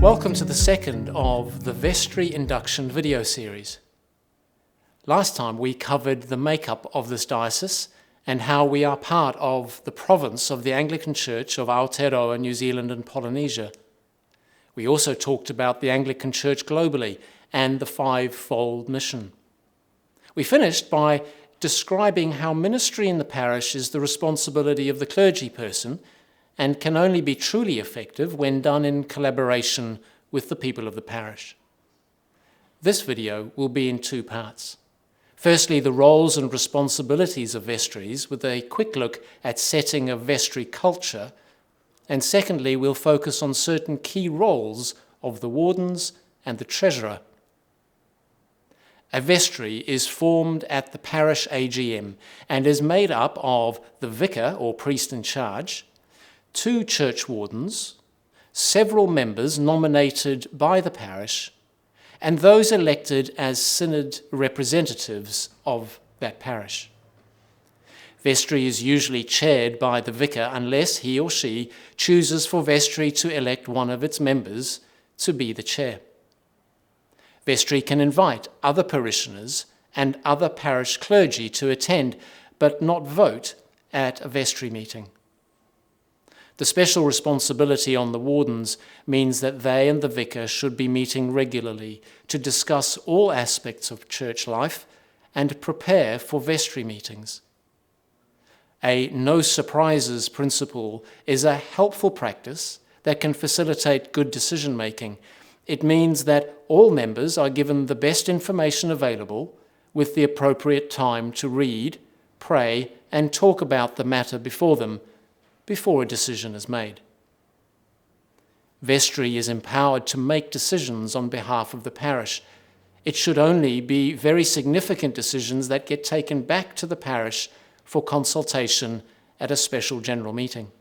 Welcome to the second of the Vestry induction video series. Last time we covered the makeup of this diocese and how we are part of the province of the Anglican Church of Aotearoa, New Zealand and Polynesia. We also talked about the Anglican Church globally and the five-fold mission. We finished by describing how ministry in the parish is the responsibility of the clergy person and can only be truly effective when done in collaboration with the people of the parish. This video will be in two parts. Firstly, the roles and responsibilities of vestries with a quick look at setting a vestry culture, and secondly, we'll focus on certain key roles of the wardens and the treasurer. A vestry is formed at the parish AGM and is made up of the vicar or priest in charge, two church wardens, several members nominated by the parish, and those elected as synod representatives of that parish. Vestry is usually chaired by the vicar unless he or she chooses for vestry to elect one of its members to be the chair. Vestry can invite other parishioners and other parish clergy to attend, but not vote at a vestry meeting. The special responsibility on the wardens means that they and the vicar should be meeting regularly to discuss all aspects of church life and prepare for vestry meetings. A no surprises principle is a helpful practice that can facilitate good decision making. It means that all members are given the best information available with the appropriate time to read, pray, and talk about the matter before them before a decision is made. Vestry is empowered to make decisions on behalf of the parish. It should only be very significant decisions that get taken back to the parish for consultation at a special general meeting.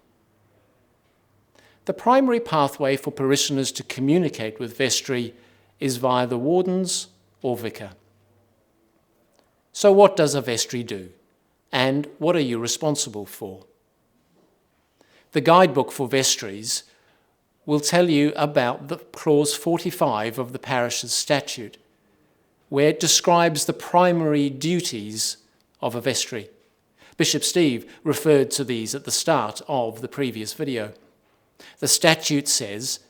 The primary pathway for parishioners to communicate with vestry is via the wardens or vicar. So what does a vestry do? And what are you responsible for? The guidebook for vestries will tell you about the clause 45 of the parish's statute, where it describes the primary duties of a vestry. Bishop Steve referred to these at the start of the previous video. The statute says,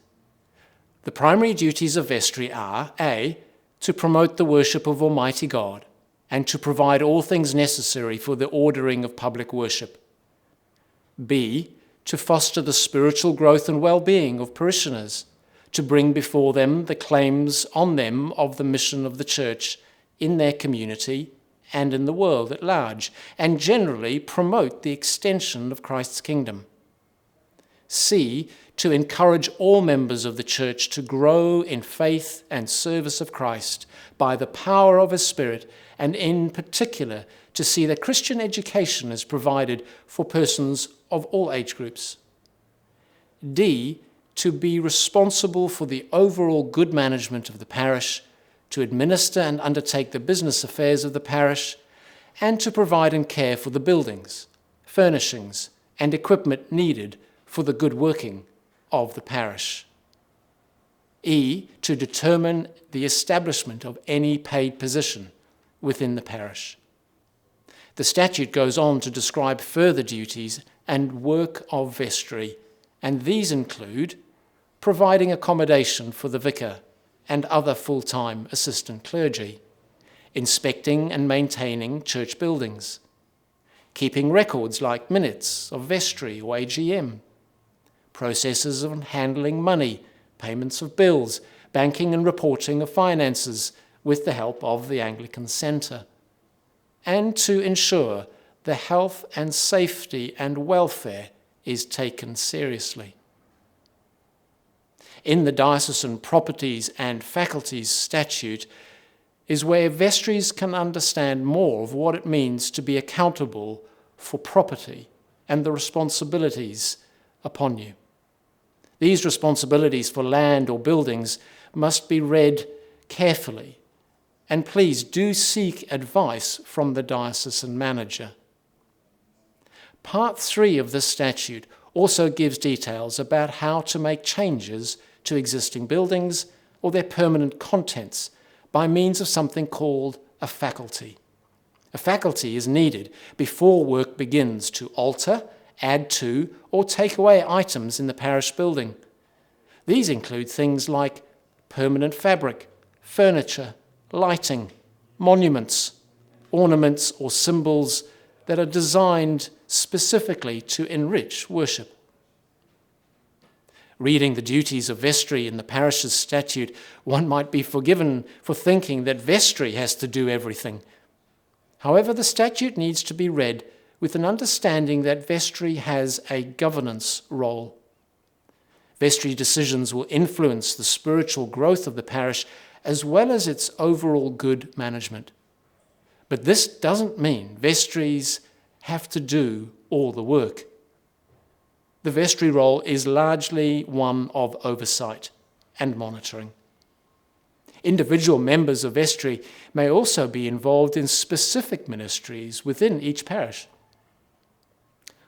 the primary duties of vestry are A, to promote the worship of Almighty God and to provide all things necessary for the ordering of public worship. B, to foster the spiritual growth and well-being of parishioners, to bring before them the claims on them of the mission of the church in their community and in the world at large, and generally promote the extension of Christ's kingdom. C, to encourage all members of the church to grow in faith and service of Christ by the power of His Spirit, and in particular to see that Christian education is provided for persons of all age groups. D, to be responsible for the overall good management of the parish, to administer and undertake the business affairs of the parish, and to provide and care for the buildings, furnishings, and equipment needed for the good working of the parish. E, to determine the establishment of any paid position within the parish. The statute goes on to describe further duties and work of vestry, and these include providing accommodation for the vicar and other full-time assistant clergy, inspecting and maintaining church buildings, keeping records like minutes of vestry or AGM, processes of handling money, payments of bills, banking and reporting of finances with the help of the Anglican Centre, and to ensure the health and safety and welfare is taken seriously. In the Diocesan Properties and Faculties Statute is where vestries can understand more of what it means to be accountable for property and the responsibilities upon you. These responsibilities for land or buildings must be read carefully, and please do seek advice from the diocesan manager. Part 3 of this statute also gives details about how to make changes to existing buildings or their permanent contents by means of something called a faculty. A faculty is needed before work begins to alter, add to, or take away items in the parish building. These include things like permanent fabric, furniture, lighting, monuments, ornaments or symbols that are designed specifically to enrich worship. Reading the duties of vestry in the parish's statute, one might be forgiven for thinking that vestry has to do everything. However, the statute needs to be read with an understanding that vestry has a governance role. Vestry decisions will influence the spiritual growth of the parish as well as its overall good management. But this doesn't mean vestries have to do all the work. The vestry role is largely one of oversight and monitoring. Individual members of vestry may also be involved in specific ministries within each parish.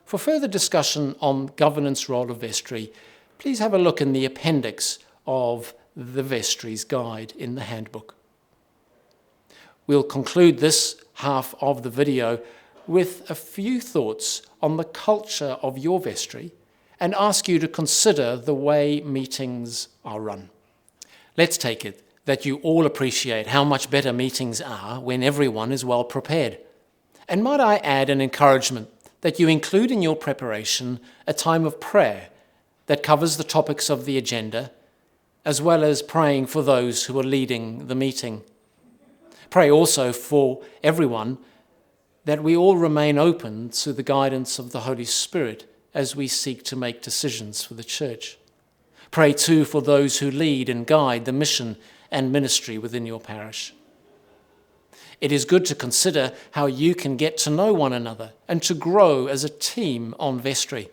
For further discussion on governance role of vestry, please have a look in the appendix of the Vestries Guide in the handbook. We'll conclude this half of the video with a few thoughts on the culture of your vestry and ask you to consider the way meetings are run. Let's take it that you all appreciate how much better meetings are when everyone is well prepared. And might I add an encouragement that you include in your preparation a time of prayer that covers the topics of the agenda, as well as praying for those who are leading the meeting. Pray also for everyone that we all remain open to the guidance of the Holy Spirit as we seek to make decisions for the church. Pray too for those who lead and guide the mission and ministry within your parish. It is good to consider how you can get to know one another and to grow as a team on vestry.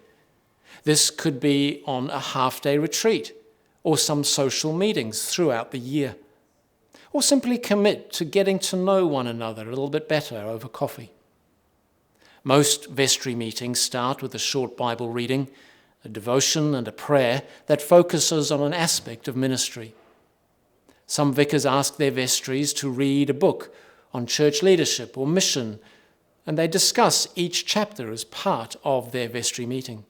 This could be on a half-day retreat or some social meetings throughout the year, or simply commit to getting to know one another a little bit better over coffee. Most vestry meetings start with a short Bible reading, a devotion and a prayer that focuses on an aspect of ministry. Some vicars ask their vestries to read a book on church leadership or mission, and they discuss each chapter as part of their vestry meeting.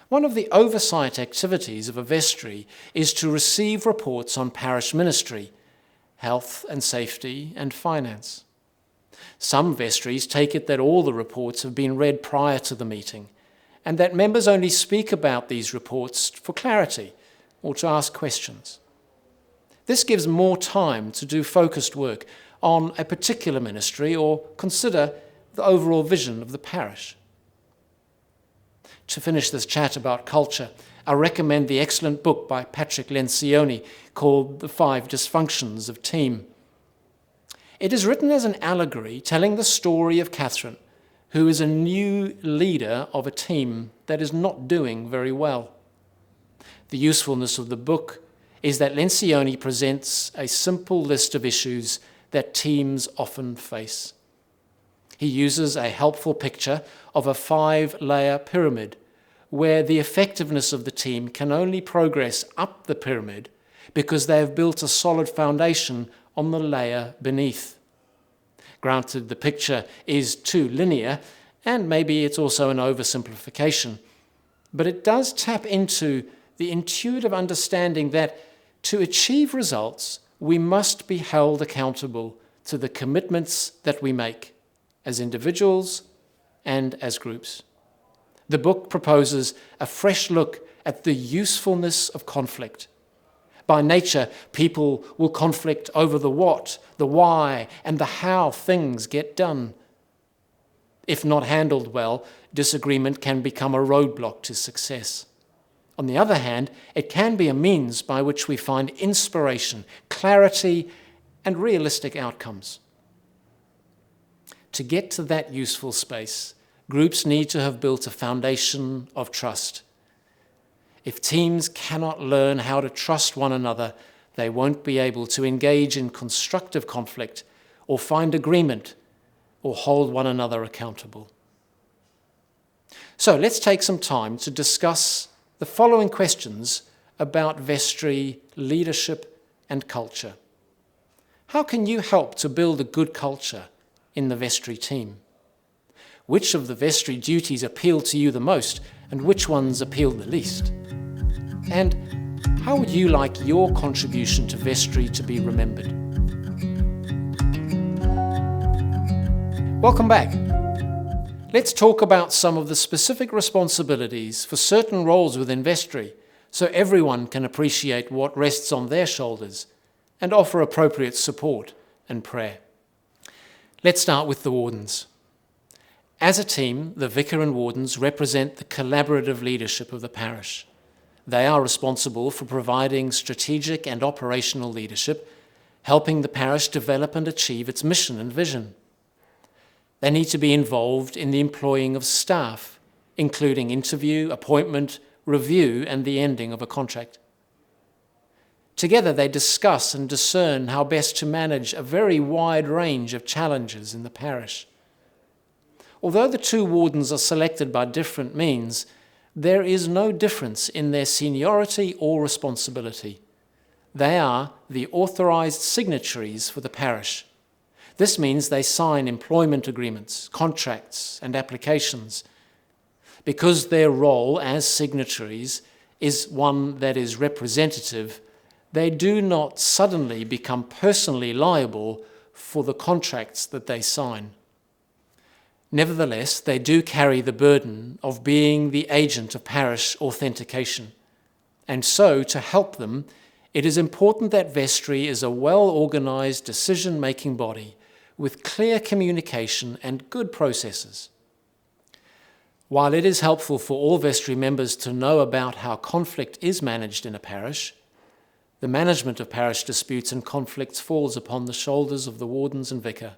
One of the oversight activities of a vestry is to receive reports on parish ministry, health and safety, and finance. Some vestries take it that all the reports have been read prior to the meeting, and that members only speak about these reports for clarity or to ask questions. This gives more time to do focused work on a particular ministry or consider the overall vision of the parish. To finish this chat about culture, I recommend the excellent book by Patrick Lencioni called The 5 Dysfunctions of Team. It is written as an allegory telling the story of Catherine, who is a new leader of a team that is not doing very well. The usefulness of the book is that Lencioni presents a simple list of issues that teams often face. He uses a helpful picture of a 5-layer pyramid where the effectiveness of the team can only progress up the pyramid because they have built a solid foundation on the layer beneath. Granted, the picture is too linear, and maybe it's also an oversimplification, but it does tap into the intuitive understanding that to achieve results, we must be held accountable to the commitments that we make as individuals and as groups. The book proposes a fresh look at the usefulness of conflict. By nature, people will conflict over the what, the why, and the how things get done. If not handled well, disagreement can become a roadblock to success. On the other hand, it can be a means by which we find inspiration, clarity, and realistic outcomes. To get to that useful space, groups need to have built a foundation of trust. If teams cannot learn how to trust one another, they won't be able to engage in constructive conflict or find agreement or hold one another accountable. So let's take some time to discuss the following questions about vestry leadership and culture. How can you help to build a good culture in the vestry team? Which of the vestry duties appeal to you the most, and which ones appeal the least? And how would you like your contribution to vestry to be remembered? Welcome back. Let's talk about some of the specific responsibilities for certain roles within vestry, so everyone can appreciate what rests on their shoulders and offer appropriate support and prayer. Let's start with the wardens. As a team, the vicar and wardens represent the collaborative leadership of the parish. They are responsible for providing strategic and operational leadership, helping the parish develop and achieve its mission and vision. They need to be involved in the employing of staff, including interview, appointment, review, and the ending of a contract. Together they discuss and discern how best to manage a very wide range of challenges in the parish. Although the two wardens are selected by different means, there is no difference in their seniority or responsibility. They are the authorised signatories for the parish. This means they sign employment agreements, contracts, and applications. Because their role as signatories is one that is representative, they do not suddenly become personally liable for the contracts that they sign. Nevertheless, they do carry the burden of being the agent of parish authentication. And so, to help them, it is important that vestry is a well-organised decision-making body with clear communication and good processes. While it is helpful for all vestry members to know about how conflict is managed in a parish, the management of parish disputes and conflicts falls upon the shoulders of the wardens and vicar.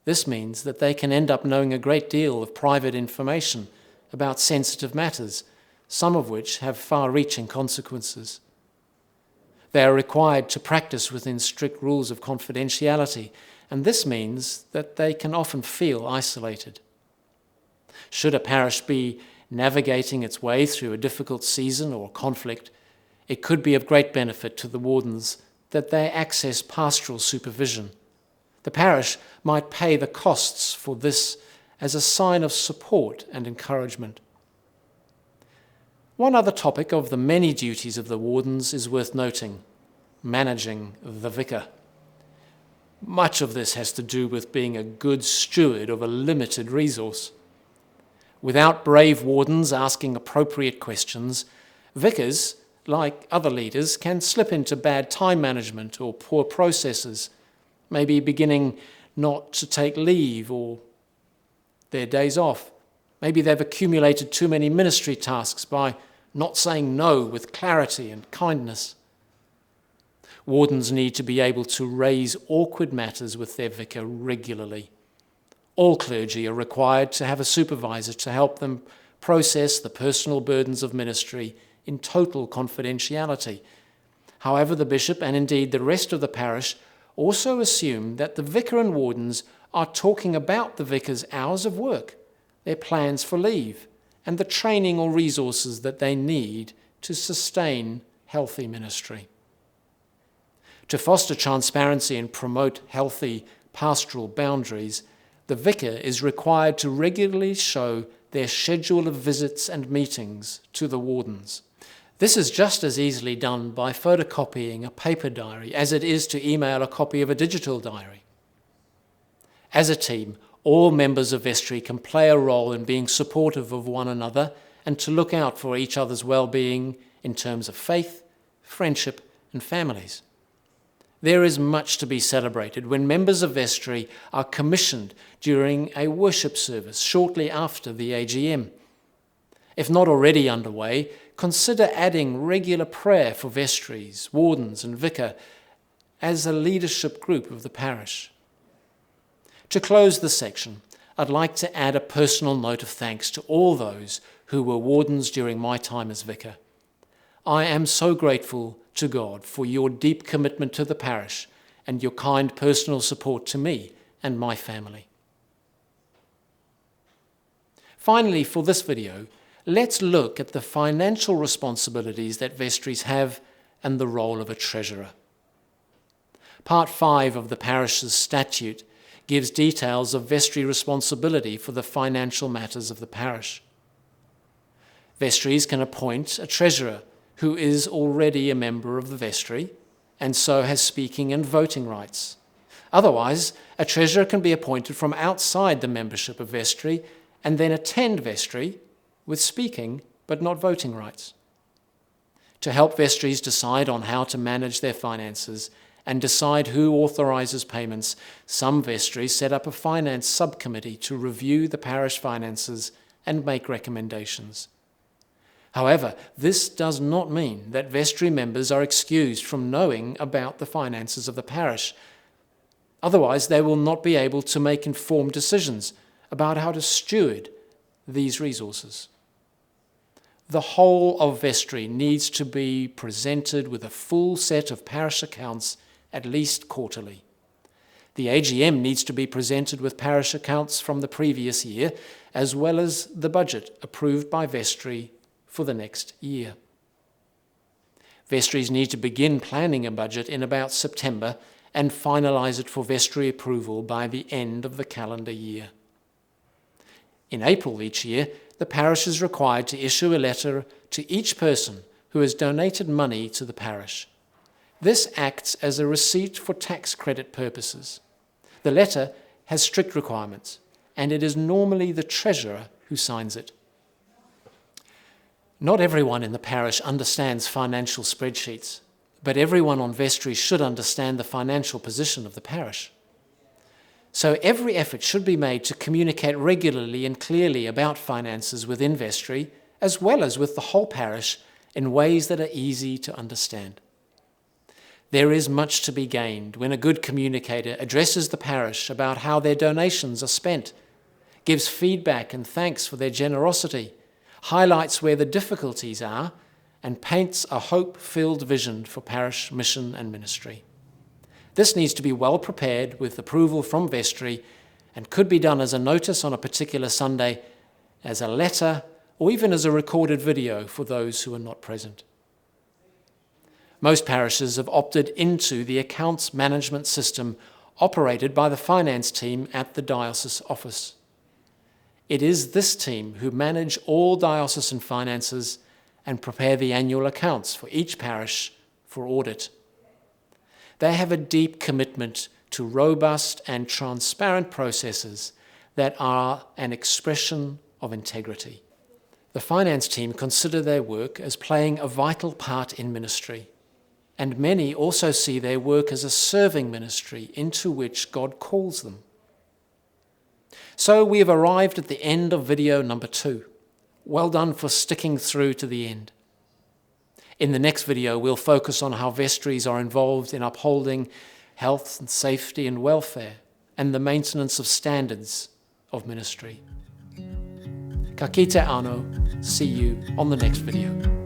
This means that they can end up knowing a great deal of private information about sensitive matters, some of which have far-reaching consequences. They are required to practice within strict rules of confidentiality, and this means that they can often feel isolated. Should a parish be navigating its way through a difficult season or conflict, it could be of great benefit to the wardens that they access pastoral supervision. The parish might pay the costs for this as a sign of support and encouragement. One other topic of the many duties of the wardens is worth noting: managing the vicar. Much of this has to do with being a good steward of a limited resource. Without brave wardens asking appropriate questions, vicars, like other leaders, can slip into bad time management or poor processes, maybe beginning not to take leave or their days off. Maybe they've accumulated too many ministry tasks by not saying no with clarity and kindness. Wardens need to be able to raise awkward matters with their vicar regularly. All clergy are required to have a supervisor to help them process the personal burdens of ministry in total confidentiality. However, the bishop and indeed the rest of the parish also assume that the vicar and wardens are talking about the vicar's hours of work, their plans for leave, and the training or resources that they need to sustain healthy ministry. To foster transparency and promote healthy pastoral boundaries, the vicar is required to regularly show their schedule of visits and meetings to the wardens. This is just as easily done by photocopying a paper diary as it is to email a copy of a digital diary. As a team, all members of Vestry can play a role in being supportive of one another and to look out for each other's well-being in terms of faith, friendship, and families. There is much to be celebrated when members of Vestry are commissioned during a worship service shortly after the AGM. If not already underway, consider adding regular prayer for vestries, wardens and vicar as a leadership group of the parish. To close this section, I'd like to add a personal note of thanks to all those who were wardens during my time as vicar. I am so grateful to God for your deep commitment to the parish and your kind personal support to me and my family. Finally, for this video, let's look at the financial responsibilities that vestries have and the role of a treasurer. Part 5 of the parish's statute gives details of vestry responsibility for the financial matters of the parish. Vestries can appoint a treasurer who is already a member of the vestry and so has speaking and voting rights. Otherwise, a treasurer can be appointed from outside the membership of vestry and then attend vestry with speaking but not voting rights. To help vestries decide on how to manage their finances and decide who authorises payments, some vestries set up a finance subcommittee to review the parish finances and make recommendations. However, this does not mean that vestry members are excused from knowing about the finances of the parish. Otherwise, they will not be able to make informed decisions about how to steward these resources. The whole of vestry needs to be presented with a full set of parish accounts at least quarterly. The AGM needs to be presented with parish accounts from the previous year, as well as the budget approved by vestry for the next year. Vestries need to begin planning a budget in about September and finalise it for vestry approval by the end of the calendar year. In April each year, the parish is required to issue a letter to each person who has donated money to the parish. This acts as a receipt for tax credit purposes. The letter has strict requirements, and it is normally the treasurer who signs it. Not everyone in the parish understands financial spreadsheets, but everyone on vestry should understand the financial position of the parish. So every effort should be made to communicate regularly and clearly about finances within vestry, as well as with the whole parish, in ways that are easy to understand. There is much to be gained when a good communicator addresses the parish about how their donations are spent, gives feedback and thanks for their generosity, highlights where the difficulties are, and paints a hope-filled vision for parish mission and ministry. This needs to be well prepared with approval from vestry and could be done as a notice on a particular Sunday, as a letter, or even as a recorded video for those who are not present. Most parishes have opted into the accounts management system operated by the finance team at the diocese office. It is this team who manage all diocesan finances and prepare the annual accounts for each parish for audit. They have a deep commitment to robust and transparent processes that are an expression of integrity. The finance team consider their work as playing a vital part in ministry, and many also see their work as a serving ministry into which God calls them. So we have arrived at the end of video number 2. Well done for sticking through to the end. In the next video, we'll focus on how vestries are involved in upholding health and safety and welfare and the maintenance of standards of ministry. Ka kite anō. See you on the next video.